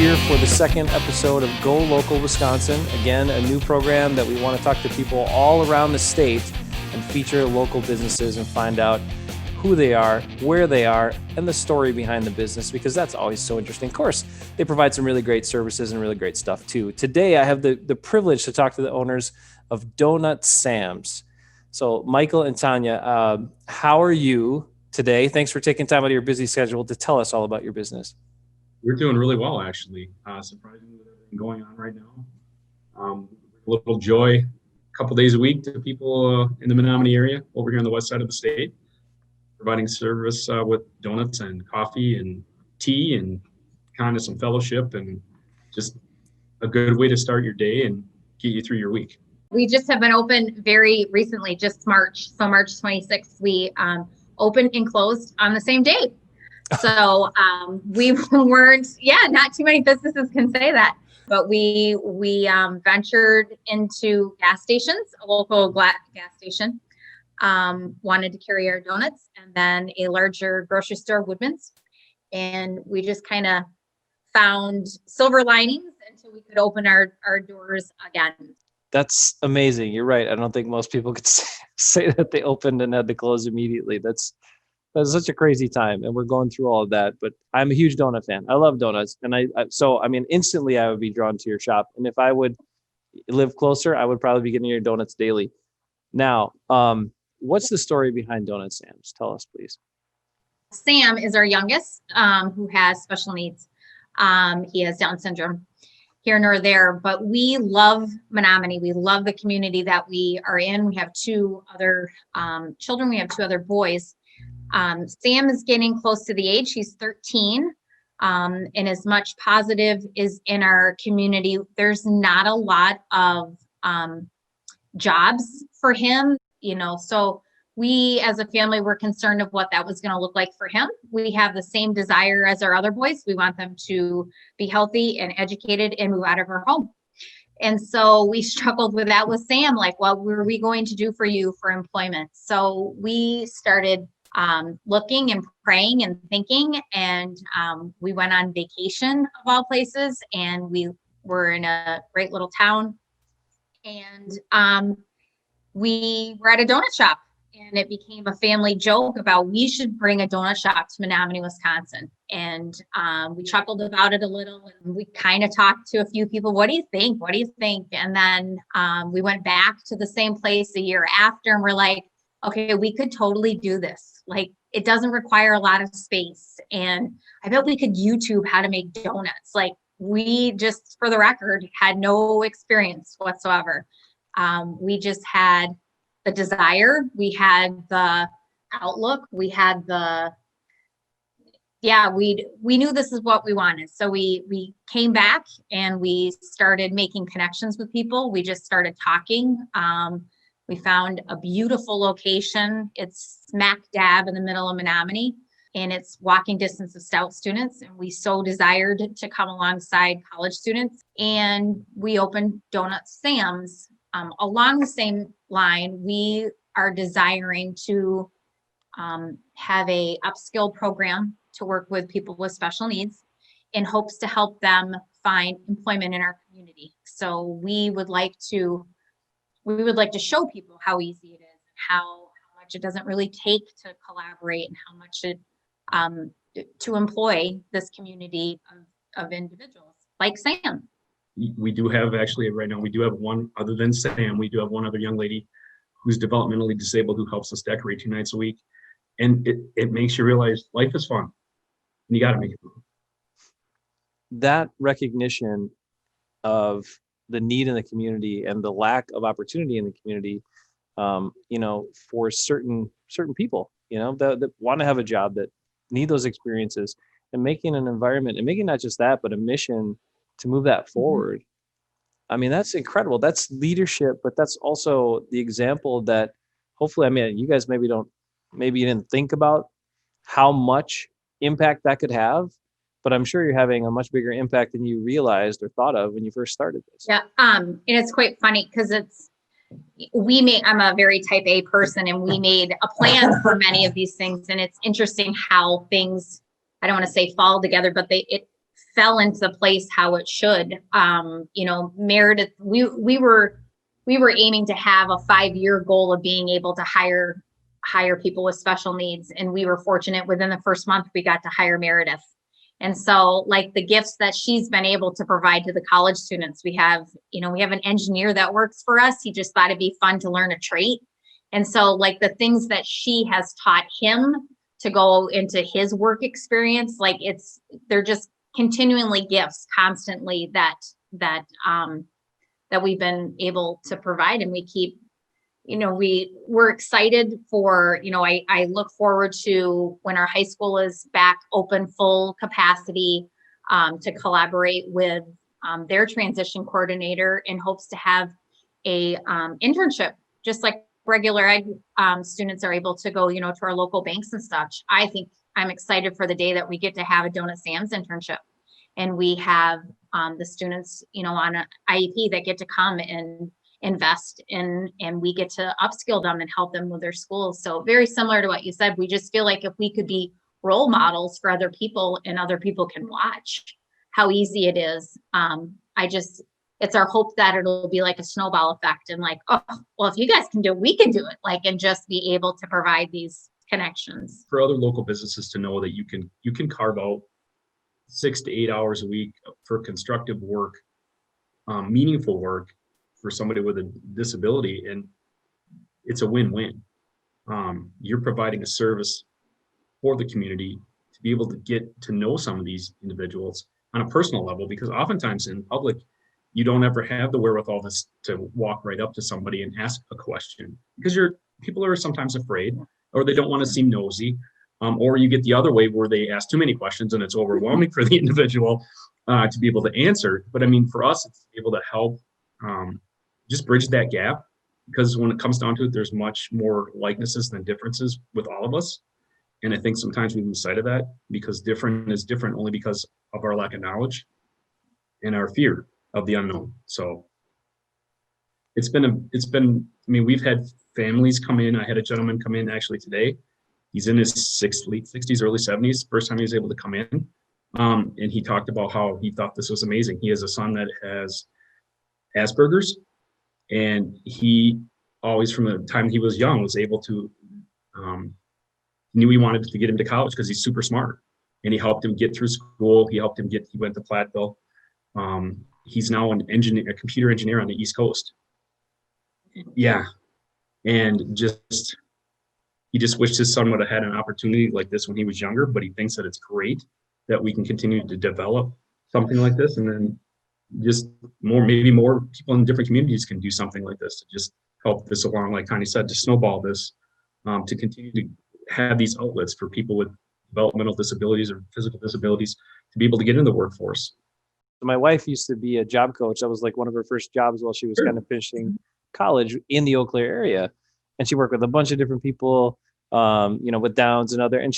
here for the second episode of Go Local Wisconsin. Again, a new program that we want to talk to people all around the state and feature local businesses and find out who they are, where they are, and the story behind the business, because that's always so interesting. Of course, they provide some really great services and really great stuff too. Today, I have the privilege to talk to the owners of Donut Sam's. So Michael and Tanya, how are you today? Thanks for taking time out of your busy schedule to tell us all about your business. We're doing really well, actually. Surprisingly, with everything going on right now. A little joy, a couple days a week to people in the Menomonie area over here on the west side of the state, providing service with donuts and coffee and tea and kind of some fellowship and just a good way to start your day and get you through your week. We just have been open very recently, just March. So March 26th, we opened and closed on the same day. So we weren't, not too many businesses can say that, but we ventured into gas stations, a local gas station, wanted to carry our donuts, and then a larger grocery store, Woodman's. And we just kind of found silver linings until we could open our doors again. That's amazing. You're right. I don't think most people could say that they opened and had to close immediately. That's such a crazy time, and we're going through all of that. But I'm a huge donut fan. I love donuts, and instantly I would be drawn to your shop. And if I would live closer, I would probably be getting your donuts daily. Now, what's the story behind Donut Sam's? Tell us, please. Sam is our youngest, who has special needs. He has Down syndrome. Here nor there, but we love Menomonie. We love the community that we are in. We have two other children. We have two other boys. Sam is getting close to the age. He's 13. And as much positive is in our community, there's not a lot of jobs for him, so we as a family were concerned of what that was going to look like for him. We have the same desire as our other boys. We want them to be healthy and educated and move out of our home. And so we struggled with that with Sam, like, what were we going to do for you for employment? So we started looking and praying and thinking, and we went on vacation of all places, and we were in a great little town, and we were at a donut shop. And it became a family joke about we should bring a donut shop to Menomonie, Wisconsin. And we chuckled about it a little, and we kind of talked to a few people. What do you think? What do you think? And then we went back to the same place a year after, and we're like, okay, we could totally do this. Like, it doesn't require a lot of space. And I bet we could YouTube how to make donuts. Like, we just, for the record, had no experience whatsoever. We just had the desire, we had the outlook, we had we knew this is what we wanted. So we came back and we started making connections with people. We just started talking. We found a beautiful location. It's smack dab in the middle of Menomonie, and it's walking distance of Stout students. And we so desired to come alongside college students, and we opened Donut Sam's. Along the same line, we are desiring to have a upskill program to work with people with special needs in hopes to help them find employment in our community. So we would like to show people how easy it is, how much it doesn't really take to collaborate, and how much it to employ this community of individuals like Sam. We do have, actually, right now, we do have one, other than Sam, we do have one other young lady who's developmentally disabled who helps us decorate 2 nights a week. And it makes you realize life is fun. And you got to make it fun. That recognition of the need in the community and the lack of opportunity in the community, for certain people, that want to have a job, that need those experiences, and making an environment, and making not just that, but a mission to move that forward. I mean, that's incredible. That's leadership, but that's also the example that hopefully, you guys maybe you didn't think about how much impact that could have, but I'm sure you're having a much bigger impact than you realized or thought of when you first started this. Yeah. And it's quite funny because I'm a very type A person, and we made a plan for many of these things. And it's interesting how things, I don't want to say fall together, but it fell into place how it should. Meredith, we were aiming to have a 5-year goal of being able to hire people with special needs. And we were fortunate within the first month, we got to hire Meredith. And so like the gifts that she's been able to provide to the college students, we have an engineer that works for us. He just thought it'd be fun to learn a trait. And so like the things that she has taught him to go into his work experience, like they're just continually gifts constantly that we've been able to provide. And we keep, we're excited for, I look forward to when our high school is back open full capacity, to collaborate with their transition coordinator in hopes to have a internship, just like regular ed students are able to go, to our local banks and such. I think I'm excited for the day that we get to have a Donut Sam's internship, and we have the students, on an IEP that get to come and invest in, and we get to upskill them and help them with their schools. So very similar to what you said, we just feel like if we could be role models for other people and other people can watch how easy it is. It's our hope that it'll be like a snowball effect and like, oh, well, if you guys can do it, we can do it. Like, and just be able to provide these connections. For other local businesses to know that you can carve out 6 to 8 hours a week for constructive work, meaningful work for somebody with a disability, and it's a win-win. You're providing a service for the community to be able to get to know some of these individuals on a personal level, because oftentimes in public, you don't ever have the wherewithal to walk right up to somebody and ask a question, because people are sometimes afraid, or they don't want to seem nosy, or you get the other way where they ask too many questions and it's overwhelming for the individual to be able to answer. But I mean, for us, it's able to help just bridge that gap, because when it comes down to it, there's much more likenesses than differences with all of us. And I think sometimes we lose sight of that, because different is different only because of our lack of knowledge and our fear of the unknown. So it's been, we've had families come in. I had a gentleman come in actually today. He's in his late 60s, early 70s, first time he was able to come in. And he talked about how he thought this was amazing. He has a son that has Asperger's, and he always, from the time he was young, was able to, knew he wanted to get him to college because he's super smart. And he helped him get through school. He went to Platteville. He's now a computer engineer on the East Coast. Yeah. And he just wished his son would have had an opportunity like this when he was younger, but he thinks that it's great that we can continue to develop something like this. And then just maybe more people in different communities can do something like this to just help this along, like Tanya said, to snowball this, to continue to have these outlets for people with developmental disabilities or physical disabilities to be able to get into the workforce. My wife used to be a job coach. That was like one of her first jobs while she was kind of finishing college in the Eau Claire area. And she worked with a bunch of different people, with Downs and and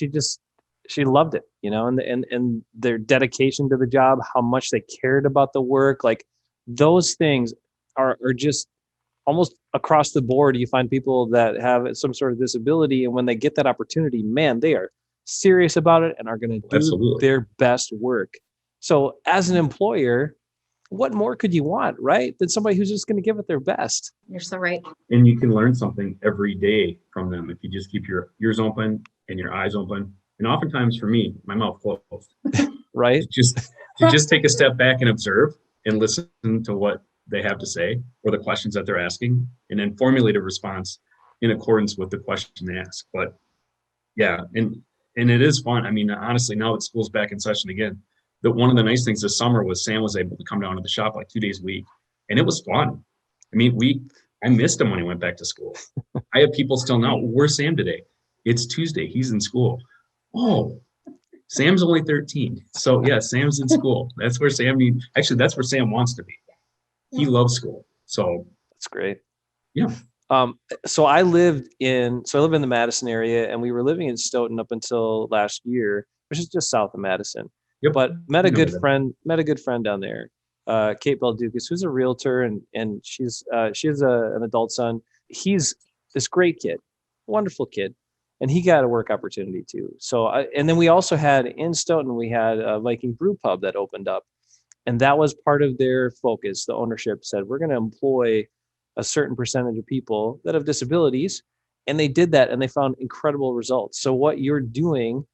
she loved it, and their dedication to the job, how much they cared about the work. Like those things are just almost across the board. You find people that have some sort of disability, and when they get that opportunity, man, they are serious about it and are going to do their best work. So as an employer, what more could you want, right? Than somebody who's just going to give it their best. You're so right. And you can learn something every day from them if you just keep your ears open and your eyes open. And oftentimes for me, my mouth closed. Right. To just take a step back and observe and listen to what they have to say or the questions that they're asking, and then formulate a response in accordance with the question they ask. But yeah, and it is fun. I mean, honestly, now that school's back in session again, that one of the nice things this summer was Sam was able to come down to the shop like 2 days a week, and it was fun. I mean, I missed him when he went back to school. I have people still now, where's Sam today? It's Tuesday, he's in school. Oh, Sam's only 13. So yeah, Sam's in school. That's where Sam that's where Sam wants to be. He loves school. So that's great. Yeah. So I live in the Madison area, and we were living in Stoughton up until last year, which is just south of Madison. Yep. But met a good friend down there, Kate Belducas, who's a realtor, and she has an adult son. He's this great kid, wonderful kid. and he got a work opportunity too. So, and then we also had in Stoughton, we had a Viking Brew Pub that opened up, and that was part of their focus. The ownership said, we're going to employ a certain percentage of people that have disabilities, and they did that, and they found incredible results. So what you're doing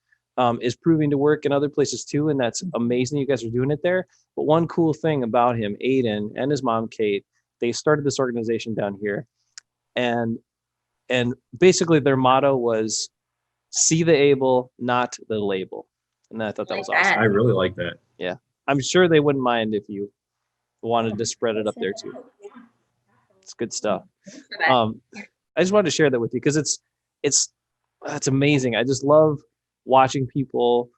is proving to work in other places too, and that's amazing. You guys are doing it there. But one cool thing about him, Aiden, and his mom, Kate, they started this organization down here, and basically their motto was see the able, not the label. And I thought that was awesome. I really like that. Yeah. I'm sure they wouldn't mind if you wanted to spread it up there too. It's good stuff. I just wanted to share that with you because it's amazing. I just love watching people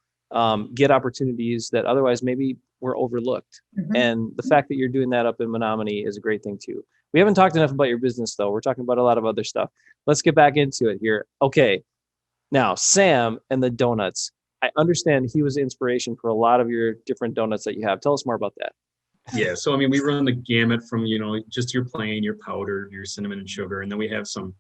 get opportunities that otherwise maybe were overlooked. And the fact that you're doing that up in Menomonie is a great thing too. We haven't talked enough about your business though. We're talking about a lot of other stuff. Let's get back into it here. Okay. Now, Sam and the donuts. I understand he was inspiration for a lot of your different donuts that you have. Tell us more about that. Yeah. So, I mean, we run the gamut from, just your plain, your powdered, your cinnamon and sugar. And then we have some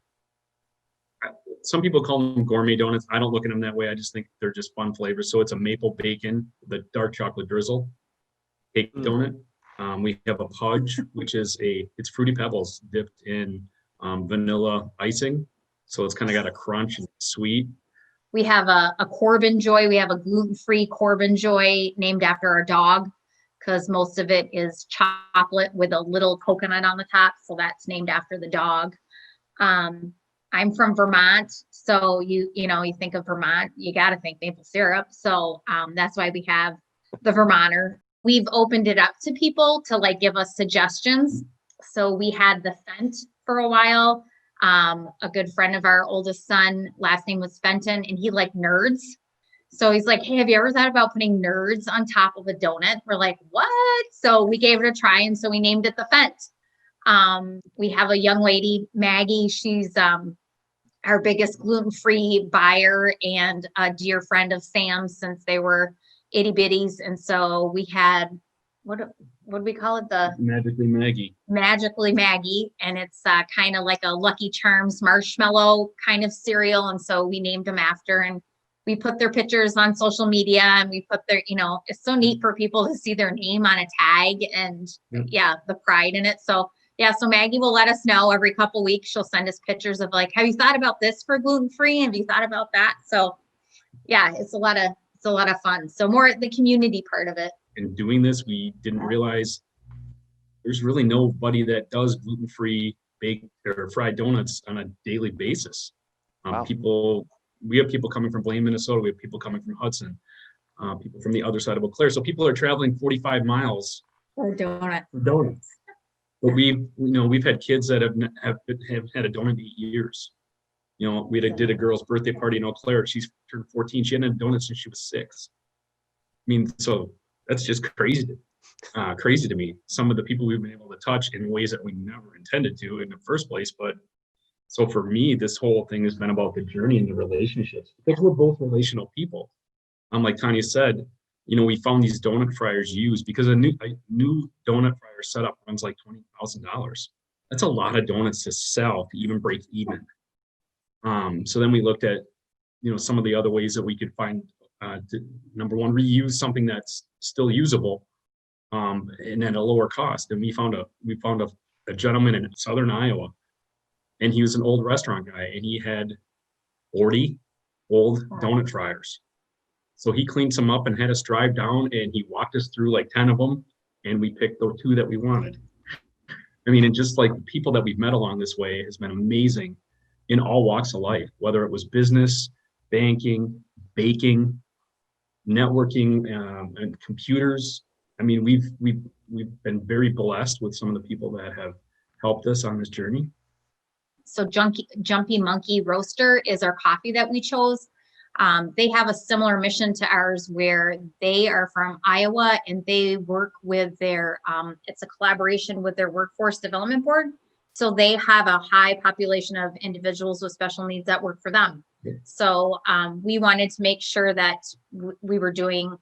people call them gourmet donuts. I don't look at them that way. I just think they're just fun flavors. So it's a maple bacon, the dark chocolate drizzle cake donut. We have a pudge, which is it's Fruity Pebbles dipped in vanilla icing. So it's kind of got a crunch and sweet. We have a Corbin Joy. We have a gluten-free Corbin Joy named after our dog because most of it is chocolate with a little coconut on the top. So that's named after the dog. I'm from Vermont. So you think of Vermont, you got to think maple syrup. So that's why we have the Vermonter. We've opened it up to people to give us suggestions. So we had the Fent for a while. A good friend of our oldest son, last name was Fenton, and he liked nerds. So he's like, hey, have you ever thought about putting nerds on top of a donut? We're like, what? So we gave it a try. And so we named it the Fent. We have a young lady, Maggie. She's our biggest gluten-free buyer and a dear friend of Sam's since they were itty bitties. And so we had, what do we call it? The Magically Maggie. And it's kind of like a Lucky Charms marshmallow kind of cereal. And so we named them after, and we put their pictures on social media, and we put their, it's so neat for people to see their name on a tag and the pride in it. So so Maggie will let us know every couple weeks. She'll send us pictures of have you thought about this for gluten-free? Have you thought about that? So it's a lot of fun. So more the community part of it. In doing this, we didn't realize there's really nobody that does gluten-free baked or fried donuts on a daily basis. Wow. We have people coming from Blaine, Minnesota. We have people coming from Hudson, people from the other side of Eau Claire. So people are traveling 45 miles for donuts. But we've had kids that have had a donut in 8 years. We did a girl's birthday party in Eau Claire. She's turned 14. She hadn't had donuts since she was 6. I mean, so that's just crazy to me. Some of the people we've been able to touch in ways that we never intended to in the first place. But so for me, this whole thing has been about the journey and the relationships, because we're both relational people. Like Tanya said, we found these donut fryers used because a new donut fryer setup runs like $20,000. That's a lot of donuts to sell to even break even. So then we looked at, some of the other ways that we could find, number one, reuse something that's still usable, and at a lower cost. And we found a gentleman in Southern Iowa, and he was an old restaurant guy, and he had 40 old donut fryers. So he cleaned some up and had us drive down, and he walked us through like 10 of them, and we picked the 2 that we wanted. I mean, and just like the people that we've met along this way has been amazing in all walks of life, whether it was business, banking, baking, networking, and computers. I mean, we've been very blessed with some of the people that have helped us on this journey. So Jumpy Monkey Roaster is our coffee that we chose. They have a similar mission to ours where they are from Iowa, and they work with their, it's a collaboration with their workforce development board. So they have a high population of individuals with special needs that work for them. So we wanted to make sure that we were doing,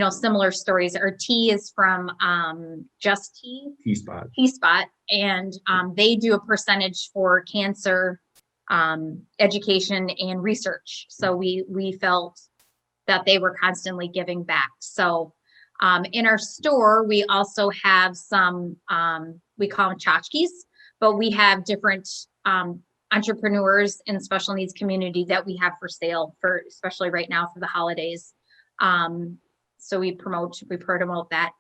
similar stories. Our tea is from Just Tea. Tea Spot. And they do a percentage for cancer education and research. So we felt that they were constantly giving back. So in our store, we also have some, we call them tchotchkes, but we have different entrepreneurs in the special needs community that we have for sale, for especially right now for the holidays. So we promote that.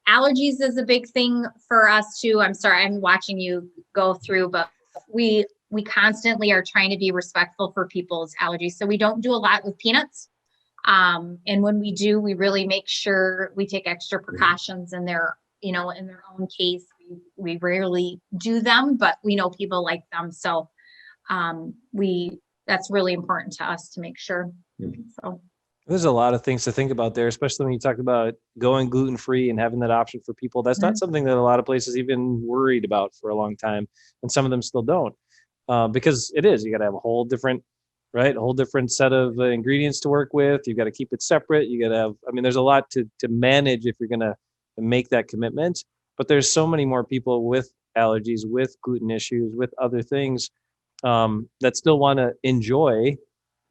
Allergies is a big thing for us too. I'm sorry, I'm watching you go through, but we constantly are trying to be respectful for people's allergies. So we don't do a lot with peanuts. And when we do, we really make sure we take extra precautions in their, in their own case. We rarely do them, but we know people like them. So that's really important to us to make sure. So There's a lot of things to think about there, especially when you talk about going gluten-free and having that option for people. That's not something that a lot of places even worried about for a long time. And some of them still don't, because it is, you got to have a whole different set of ingredients to work with. You got to keep it separate. You got to have, there's a lot to manage if you're going to make that commitment, but there's so many more people with allergies, with gluten issues, with other things, that still want to enjoy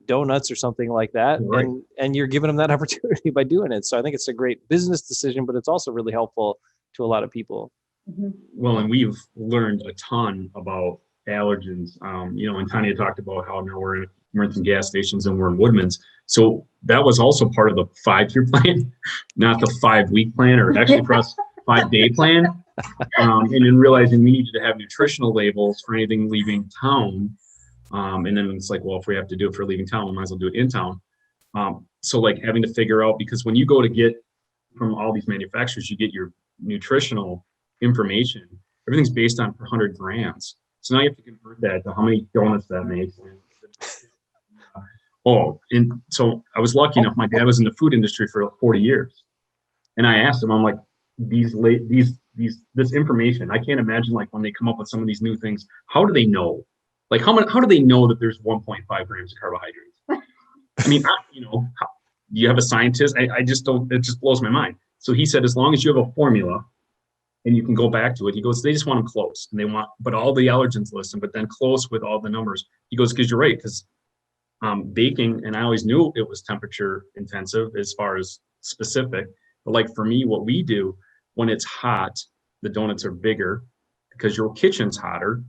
donuts or something like that. Right. And you're giving them that opportunity by doing it. So I think it's a great business decision, but it's also really helpful to a lot of people. Well, and we've learned a ton about allergens. And Tanya talked about how now we're in some gas stations and we're in Woodman's. So that was also part of the 5-year plan, not the 5-week plan, or actually for us, 5-day plan. And then realizing we needed to have nutritional labels for anything leaving town. And then it's like, well, if we have to do it for leaving town, we might as well do it in town. So like having to figure out, because when you go to get from all these manufacturers, you get your nutritional information. Everything's based on per 100 grams. So now you have to convert that to how many donuts that makes. And so I was lucky enough. My dad was in the food industry for 40 years, and I asked him, I'm like, this information, I can't imagine, like, when they come up with some of these new things, how do they know? Like, how do they know that there's 1.5 grams of carbohydrates? You have a scientist? I just don't. It just blows my mind. So he said, as long as you have a formula and you can go back to it, he goes, they just want them close, and they want, but all the allergens listed, but then close with all the numbers. He goes, because you're right, because baking, and I always knew it was temperature intensive as far as specific, but like for me, what we do when it's hot, the donuts are bigger because your kitchen's hotter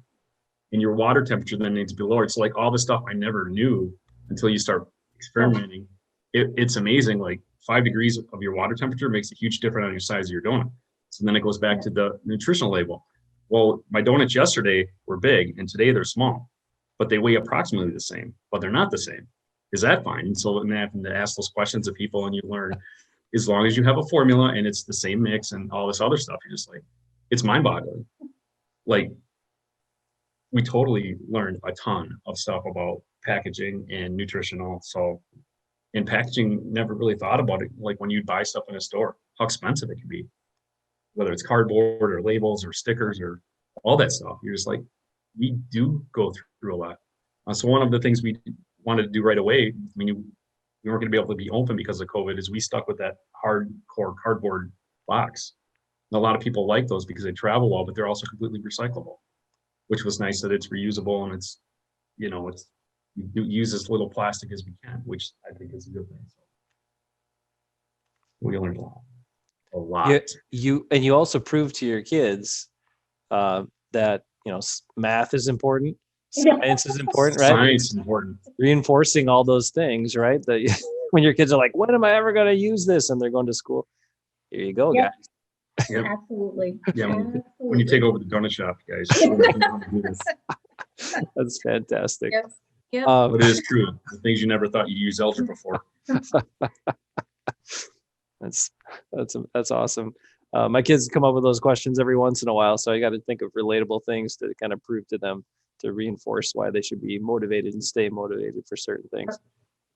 and your water temperature then needs to be lower. It's like all the stuff I never knew until you start experimenting. It's amazing. Like 5 degrees of your water temperature makes a huge difference on your size of your donut. So then it goes back to the nutritional label. Well, my donuts yesterday were big and today they're small, but they weigh approximately the same, but they're not the same. Is that fine? And so then having to ask those questions of people, and you learn, as long as you have a formula and it's the same mix and all this other stuff, you're just like, it's mind-boggling. Like, we totally learned a ton of stuff about packaging and nutritional. So, in packaging, never really thought about it. Like when you buy stuff in a store, how expensive it can be, whether it's cardboard or labels or stickers or all that stuff. You're just like, we do go through a lot. So one of the things we wanted to do right away, we weren't going to be able to be open because of COVID, is we stuck with that hardcore cardboard box. And a lot of people like those because they travel well, but they're also completely recyclable, which was nice that it's reusable and it's we use as little plastic as we can, which I think is a good thing. So we learned a lot. Yeah, you also proved to your kids that math is important, science is important, right? Science is important. Reinforcing all those things, right? That when your kids are like, when am I ever going to use this? And they're going to school. Here you go, guys. Yep. Absolutely. Yeah, when you take over the donut shop, guys. That's fantastic. Yep. Yep. But it is true. The things you never thought you'd use algebra for. That's awesome. My kids come up with those questions every once in a while, so I got to think of relatable things to kind of prove to them, to reinforce why they should be motivated and stay motivated for certain things.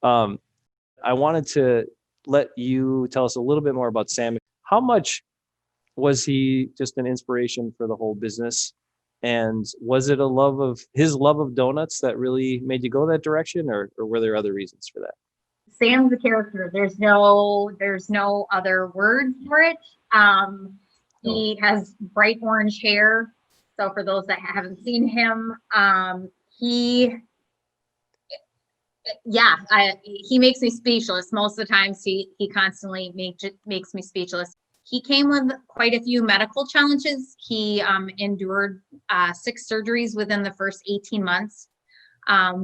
I wanted to let you tell us a little bit more about Sam. How much was he just an inspiration for the whole business? And was it his love of donuts that really made you go that direction, or were there other reasons for that? Sam's a character. There's no other word for it. He has bright orange hair. So for those that haven't seen him, he Yeah, he makes me speechless. Most of the times he constantly makes me speechless. He came with quite a few medical challenges. He endured 6 surgeries within the first 18 months.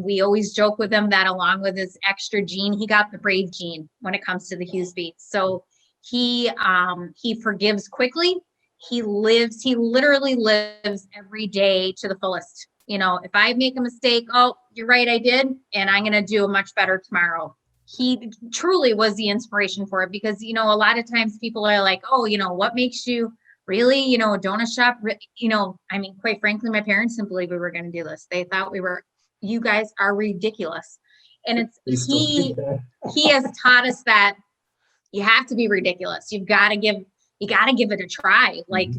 We always joke with him that along with his extra gene, he got the brave gene when it comes to the Husby. So he forgives quickly. He literally lives every day to the fullest. You know, if I make a mistake, oh, you're right, I did, and I'm going to do a much better tomorrow. He truly was the inspiration for it, because, you know, a lot of times people are like, oh, you know, what makes you really, you know, a donut shop? You know, I mean, quite frankly, my parents didn't believe we were going to do this. They thought you guys are ridiculous. And he has taught us that you have to be ridiculous. You got to give it a try. Like,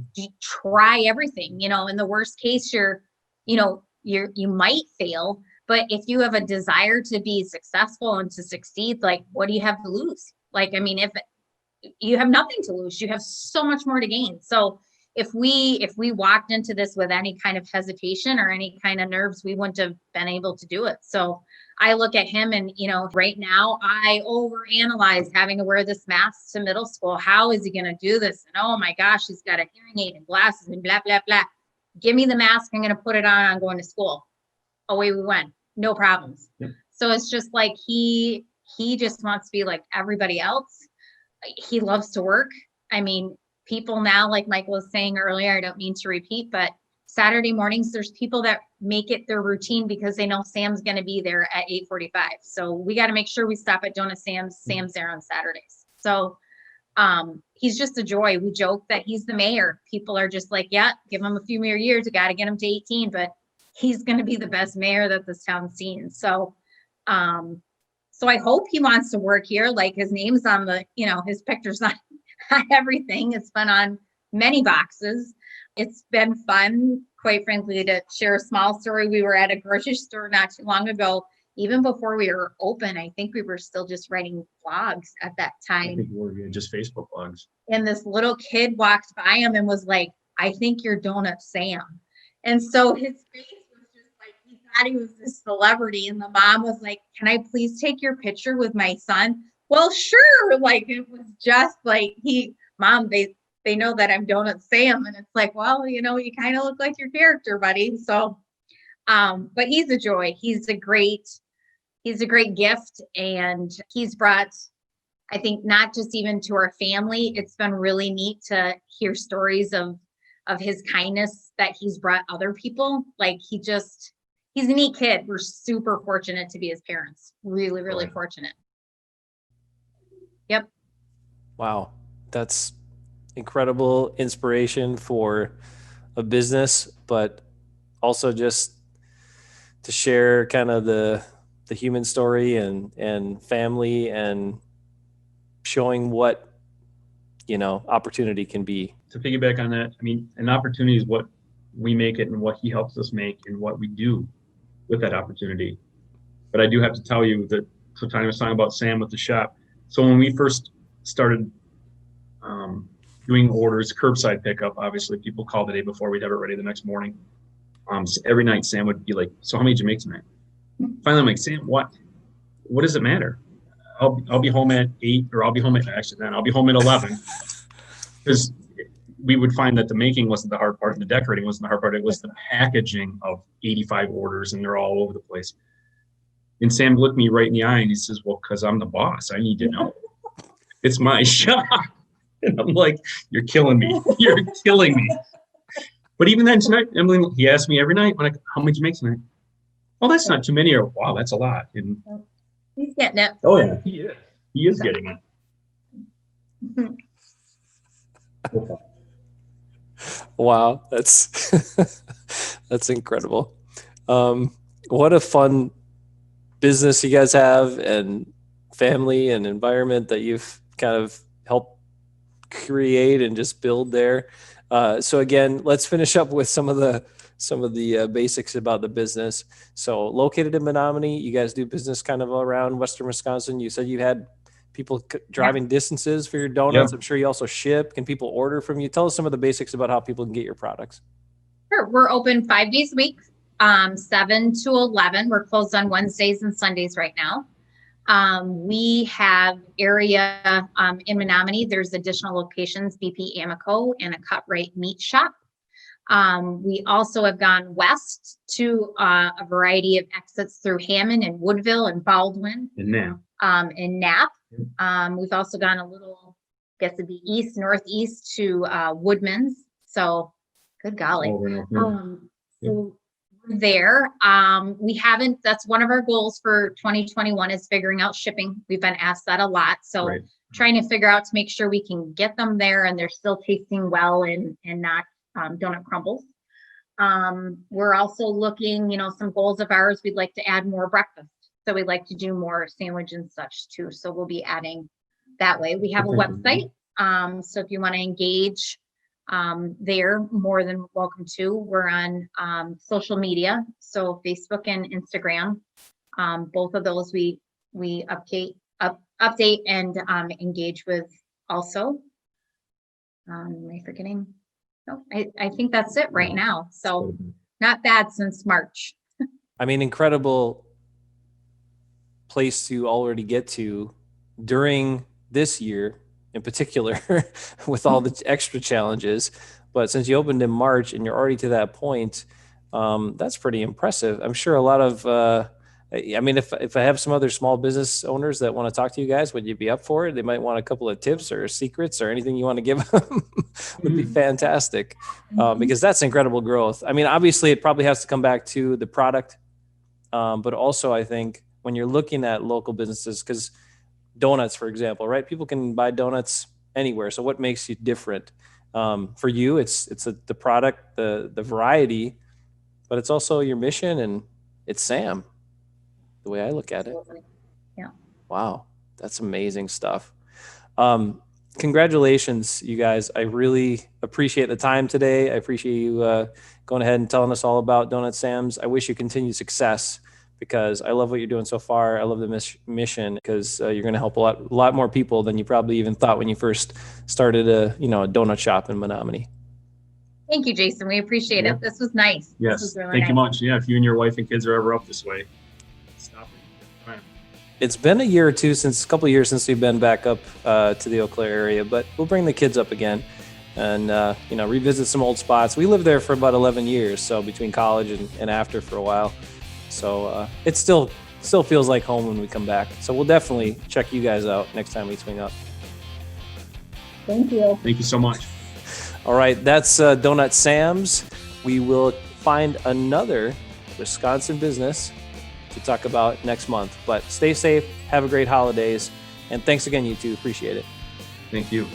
try everything. You know, in the worst case, you might fail, but if you have a desire to be successful and to succeed, like, what do you have to lose? Like, I mean, if you have nothing to lose, you have so much more to gain. So if we walked into this with any kind of hesitation or any kind of nerves, we wouldn't have been able to do it. So I look at him and, you know, right now I overanalyze having to wear this mask to middle school. How is he going to do this? And oh my gosh, he's got a hearing aid and glasses and blah, blah, blah. Give me the mask. I'm going to put it on. I'm going to school. Away we went. No problems. Yep. So it's just like, he just wants to be like everybody else. He loves to work. I mean, people now, like Michael was saying earlier, I don't mean to repeat, but Saturday mornings, there's people that make it their routine because they know Sam's going to be there at 8:45. So we got to make sure we stop at Donut Sam's. Sam's there on Saturdays. So he's just a joy. We joke that he's the mayor. People are just like, yeah, give him a few more years. You got to get him to 18, but he's going to be the best mayor that this town's seen. So, so I hope he wants to work here. Like, his name's on the, you know, his picture's on everything. It's been on many boxes. It's been fun, quite frankly, to share a small story. We were at a grocery store not too long ago. Even before we were open, I think we were still just writing blogs at that time. I think we were just Facebook blogs. And this little kid walked by him and was like, I think you're Donut Sam. And so his face was just like, he thought he was this celebrity. And the mom was like, can I please take your picture with my son? Well, sure. Like, it was just like, Mom, they know that I'm Donut Sam. And it's like, well, you know, you kind of look like your character, buddy. So, but he's a joy. He's a great gift. And he's brought, I think, not just even to our family, it's been really neat to hear stories of his kindness that he's brought other people. Like, he's a neat kid. We're super fortunate to be his parents. Really, really fortunate. Yep. Wow. That's incredible inspiration for a business, but also just to share kind of the human story and family, and showing what, you know, opportunity can be. To piggyback on that, I mean, an opportunity is what we make it and what he helps us make and what we do with that opportunity. But I do have to tell you that, so Tanya was talking about Sam with the shop. So when we first started doing orders, curbside pickup, obviously people call the day before, we'd have it ready the next morning. So every night Sam would be like, so how many did you make tonight? Finally, I'm like, Sam, what does it matter? I'll be home at 8, or I'll be home at 11, because we would find that the making wasn't the hard part and the decorating wasn't the hard part. It was the packaging of 85 orders, and they're all over the place. And Sam looked me right in the eye and he says, well, because I'm the boss, I need to know. It's my shop. And I'm like, you're killing me. You're killing me. But even then tonight, Emily, he asked me every night, how many did you make tonight? Well, that's not too many. Or, wow, that's a lot. And, he's getting it. oh yeah, he is getting it. Wow, that's incredible. What a fun business you guys have, and family and environment that you've kind of helped create and just build there. So again, let's finish up with some of the basics about the business. So located in Menomonie, you guys do business kind of around Western Wisconsin. You said you had people driving distances for your donuts. I'm sure you also ship. Can people order from you? Tell us some of the basics about how people can get your products. Sure. We're open 5 days a week. 7 to 11. We're closed on Wednesdays and Sundays right now. We have area in Menomonie. There's additional locations, BP Amico and a Cut Right Meat Shop. We also have gone west to a variety of exits through Hammond and Woodville and Baldwin And now, and Knapp. We've also gone a little, I guess it'd be northeast to Woodman's. So good golly. over and over. So we're there. We haven't, that's one of our goals for 2021 is figuring out shipping. We've been asked that a lot. So Right. trying to figure out to make sure we can get them there and they're still tasting well and not donut crumbles. We're also looking, some goals of ours, we'd like to add more breakfast. So we'd like to do more sandwich and such too. So we'll be adding that way. We have a website. So if you want to engage there, more than welcome to. We're on social media. So Facebook and Instagram. Both of those we update and engage with also. Am I forgetting? No, I think that's it right now. So not bad since March. I mean, incredible place to already get to during this year in particular with all the extra challenges. But since you opened in March and you're already to that point, that's pretty impressive. I'm sure a lot of, if I have some other small business owners that want to talk to you guys, would you be up for it? They might want a couple of tips or secrets or anything you want to give them would be fantastic, because that's incredible growth. I mean, obviously it probably has to come back to the product, but also I think when you're looking at local businesses, because donuts, for example, right? People can buy donuts anywhere. So what makes you different? For you, it's the product, the variety, but it's also your mission and it's Sam. The way I look at it. Yeah. Wow. That's amazing stuff. Congratulations, you guys. I really appreciate the time today. I appreciate you going ahead and telling us all about Donut Sam's. I wish you continued success because I love what you're doing so far. I love the mission because you're going to help a lot more people than you probably even thought when you first started a donut shop in Menomonie. Thank you, Jason. We appreciate it. This was nice. Yes. This was really Thank nice. you much. Yeah. If you and your wife and kids are ever up this way, stop it. It's been a year or two a couple of years since we've been back up to the Eau Claire area, but we'll bring the kids up again and, revisit some old spots. We lived there for about 11 years. So between college and after for a while. So it still feels like home when we come back. So we'll definitely check you guys out next time we swing up. Thank you. Thank you so much. All right. That's Donut Sam's. We will find another Wisconsin business to talk about next month, but stay safe. Have a great holidays. And thanks again, you two. Appreciate it. Thank you.